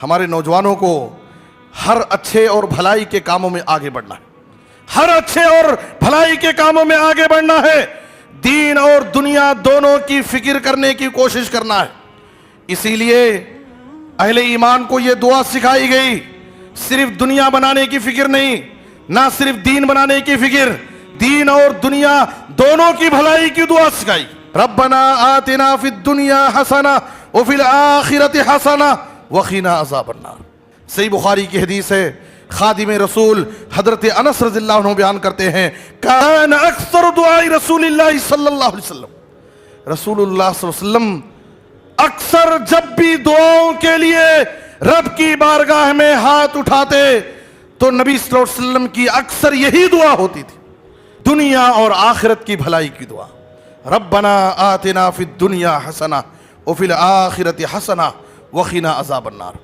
हमारे नौजवानों को हर अच्छे और भलाई के कामों में आगे बढ़ना है, हर अच्छे और भलाई के कामों में आगे बढ़ना है। दीन और दुनिया दोनों की फिक्र करने की कोशिश करना है। इसीलिए अहले ईमान को यह दुआ सिखाई गई, सिर्फ दुनिया बनाने की फिक्र नहीं, ना सिर्फ दीन बनाने की फिक्र, दीन और दुनिया दोनों की भलाई की दुआ सिखाई। रब्बना आतिना फिद दुनिया हसना व फिल आखिरति हसना वक़िना अज़ाबन्नार। सही बुखारी की हदीस है, खादिम रसूल हजरत अनस रज़ियल्लाहु अन्हु बयान करते हैं, कान अक्सर दुआई रसूलिल्लाह सल्लल्लाहु अलैहि वसल्लम, रसूलुल्लाह सल्लल्लाहु अलैहि वसल्लम अक्सर जब भी दुआओं के लिए रब की बारगाह में हाथ उठाते तो नबी सल्लल्लाहु अलैहि वसल्लम की अक्सर यही दुआ होती थी, दुनिया और आखिरत की भलाई की दुआ। रब्बना आतिना फिद दुनिया हसना व फिल आखिरति हसना वक़िना अज़ाबन्नार।